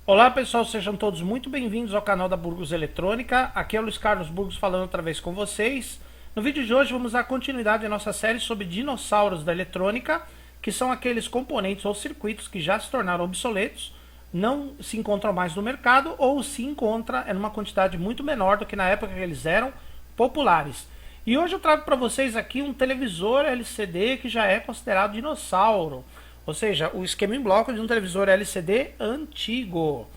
Olá pessoal, sejam todos muito bem-vindos ao canal da Burgos Eletrônica. Aqui é o Luiz Carlos Burgos falando outra vez com vocês. No vídeo de hoje vamos dar continuidade à nossa série sobre dinossauros da eletrônica, que são aqueles componentes ou circuitos que já se tornaram obsoletos, não se encontram mais no mercado ou se encontra em uma quantidade muito menor do que na época que eles eram populares. E hoje eu trago para vocês aqui um televisor LCD que já é considerado dinossauro. Ou seja, o esquema em bloco de um televisor LCD antigo,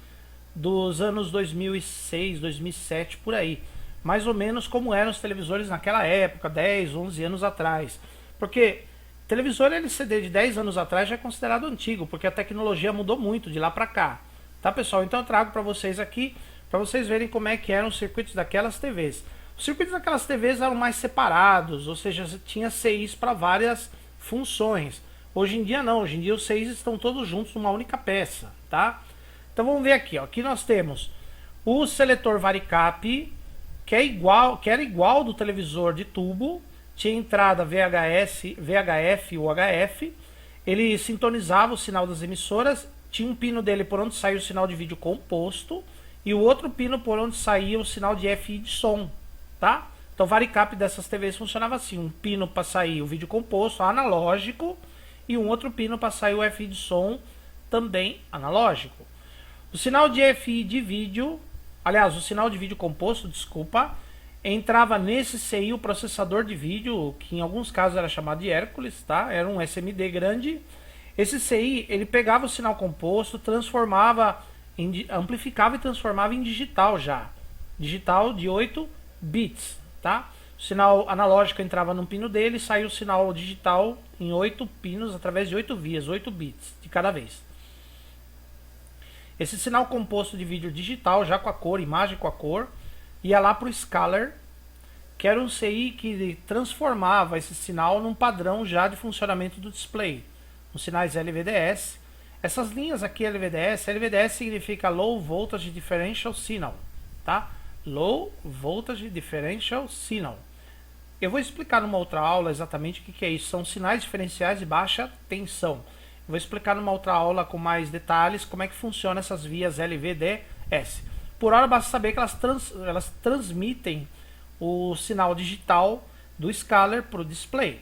dos anos 2006, 2007, por aí. Mais ou menos como eram os televisores naquela época, 10, 11 anos atrás. Porque televisor LCD de 10 anos atrás já é considerado antigo, porque a tecnologia mudou muito de lá para cá. Tá, pessoal? Então eu trago para vocês aqui, para vocês verem como é que eram os circuitos daquelas TVs. Os circuitos daquelas TVs eram mais separados, ou seja, tinha CIs para várias funções. Hoje em dia não, hoje em dia os 6 estão todos juntos numa única peça, tá? Então vamos ver aqui, ó. Aqui nós temos o seletor varicap, que era igual do televisor de tubo, tinha entrada VHS, VHF e UHF, ele sintonizava o sinal das emissoras, tinha um pino dele por onde saía o sinal de vídeo composto e o outro pino por onde saía o sinal de FI de som, tá? Então o varicap dessas TVs funcionava assim, um pino para sair o vídeo composto analógico, e um outro pino para sair o FI de som, também analógico. O sinal de FI de vídeo, aliás, o sinal de vídeo composto, desculpa, entrava nesse CI o processador de vídeo, que em alguns casos era chamado de Hércules, tá? Era um SMD grande. Esse CI, ele pegava o sinal composto, amplificava e transformava em digital já. Digital de 8 bits, tá? O sinal analógico entrava num pino dele e saía o sinal digital em 8 pinos através de 8 vias, 8 bits de cada vez. Esse sinal composto de vídeo digital, já com a cor, imagem com a cor, ia lá para o scaler, que era um CI que transformava esse sinal num padrão já de funcionamento do display, os sinais LVDS. Essas linhas aqui LVDS significa Low Voltage Differential Signal, tá? Low Voltage Differential Signal. Eu vou explicar numa outra aula exatamente o que é isso. São sinais diferenciais de baixa tensão. Eu vou explicar numa outra aula com mais detalhes como é que funciona essas vias LVDS. Por hora basta saber que elas transmitem o sinal digital do scaler para o display.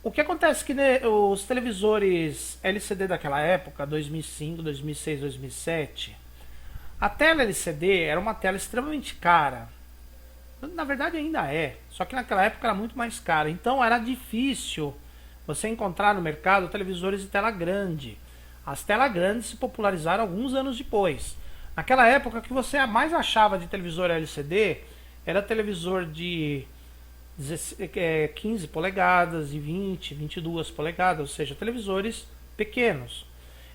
O que acontece é que os televisores LCD daquela época, 2005, 2006, 2007... a tela LCD era uma tela extremamente cara. Na verdade ainda é, só que naquela época era muito mais cara. Então era difícil você encontrar no mercado televisores de tela grande. As telas grandes se popularizaram alguns anos depois. Naquela época, o que você mais achava de televisor LCD era televisor de 15 polegadas, de 20, 22 polegadas, ou seja, televisores pequenos.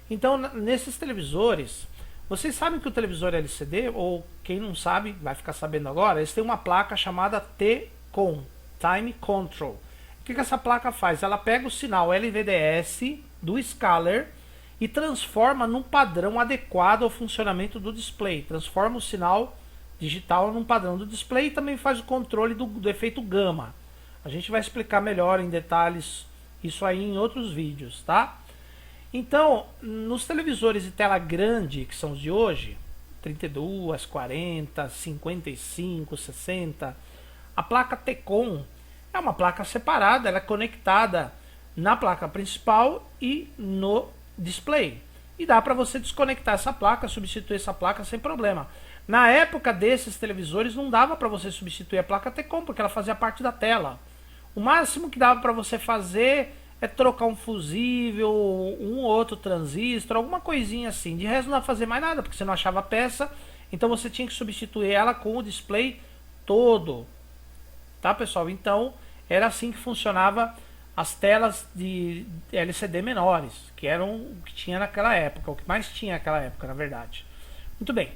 Então nesses televisores... vocês sabem que o televisor LCD, ou quem não sabe, vai ficar sabendo agora, eles têm uma placa chamada T-Con, Time Control. O que essa placa faz? Ela pega o sinal LVDS do scaler e transforma num padrão adequado ao funcionamento do display. Transforma o sinal digital num padrão do display e também faz o controle do efeito gama. A gente vai explicar melhor em detalhes isso aí em outros vídeos, tá? Então, nos televisores de tela grande, que são os de hoje, 32, 40, 55, 60, a placa T-Con é uma placa separada, ela é conectada na placa principal e no display. E dá para você desconectar essa placa, substituir essa placa sem problema. Na época desses televisores não dava para você substituir a placa T-Con, porque ela fazia parte da tela. O máximo que dava para você fazer é trocar um fusível, um ou outro transistor, alguma coisinha assim. De resto não ia fazer mais nada, porque você não achava a peça. Então você tinha que substituir ela com o display todo. Tá, pessoal? Então era assim que funcionava as telas de LCD menores, que eram o que tinha naquela época, o que mais tinha naquela época, na verdade. Muito bem.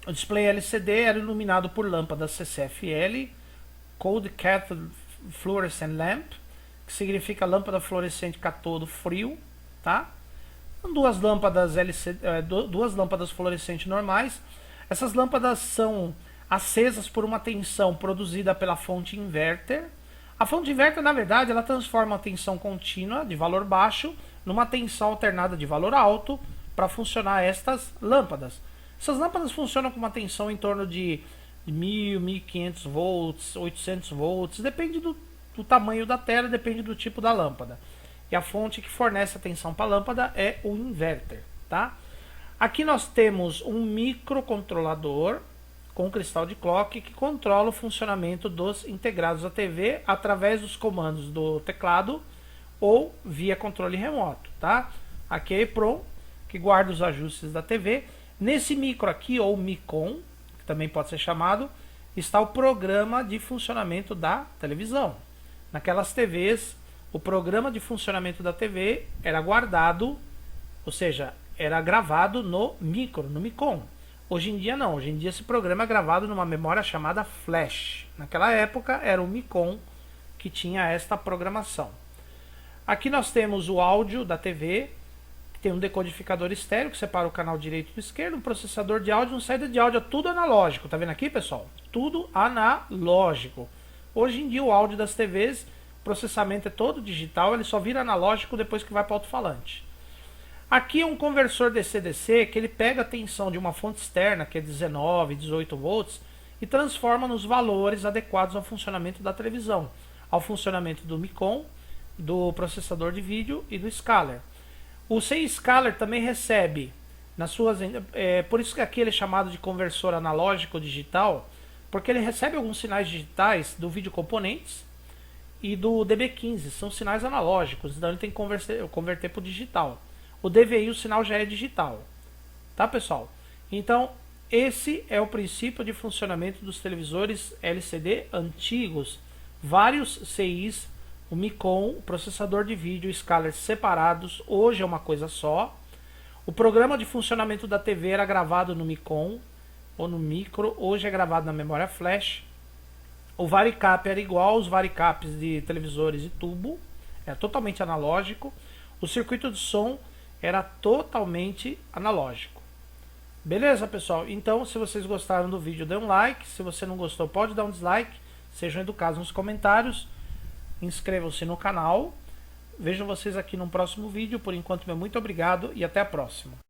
O display LCD era iluminado por lâmpadas CCFL, Cold Cathode Fluorescent Lamp, que significa lâmpada fluorescente catodo frio, tá? Duas lâmpadas duas lâmpadas fluorescentes normais. Essas lâmpadas são acesas por uma tensão produzida pela fonte inverter. A fonte inverter, na verdade, ela transforma a tensão contínua de valor baixo numa tensão alternada de valor alto para funcionar estas lâmpadas. Essas lâmpadas funcionam com uma tensão em torno de 1000, 1500 volts, 800 volts, depende do tamanho da tela, depende do tipo da lâmpada. E a fonte que fornece a tensão para a lâmpada é o inverter, tá? Aqui nós temos um microcontrolador com cristal de clock que controla o funcionamento dos integrados à TV através dos comandos do teclado ou via controle remoto, tá? Aqui é EEPROM, que guarda os ajustes da TV. Nesse micro aqui, ou MICOM, que também pode ser chamado, está o programa de funcionamento da televisão. Naquelas TVs, o programa de funcionamento da TV era guardado, ou seja, era gravado no micro, no MICOM. Hoje em dia não, hoje em dia esse programa é gravado numa memória chamada flash. Naquela época era o MICOM que tinha esta programação. Aqui nós temos o áudio da TV, que tem um decodificador estéreo que separa o canal direito do esquerdo, um processador de áudio, uma saída de áudio, tudo analógico. Tá vendo aqui, pessoal? Tudo analógico. Hoje em dia o áudio das TVs, o processamento é todo digital, ele só vira analógico depois que vai para o alto-falante. Aqui é um conversor DC-DC que ele pega a tensão de uma fonte externa, que é 19, 18 volts, e transforma nos valores adequados ao funcionamento da televisão, ao funcionamento do MICOM, do processador de vídeo e do scaler. O C-Scaler também recebe, nas suas, por isso que aqui ele é chamado de conversor analógico digital, porque ele recebe alguns sinais digitais do vídeo componentes e do DB15, são sinais analógicos, então ele tem que converter para o digital. O DVI, o sinal já é digital, tá, pessoal? Então, esse é o princípio de funcionamento dos televisores LCD antigos, vários CIs, o MICOM, o processador de vídeo e o scaler separados, hoje é uma coisa só. O programa de funcionamento da TV era gravado no MICOM ou no micro, hoje é gravado na memória flash. O varicap era igual aos varicaps de televisores de tubo, é totalmente analógico. O circuito de som era totalmente analógico. Beleza, pessoal? Então, se vocês gostaram do vídeo, dê um like. Se você não gostou, pode dar um dislike. Sejam educados nos comentários. Inscrevam-se no canal. Vejo vocês aqui no próximo vídeo. Por enquanto, meu muito obrigado e até a próxima.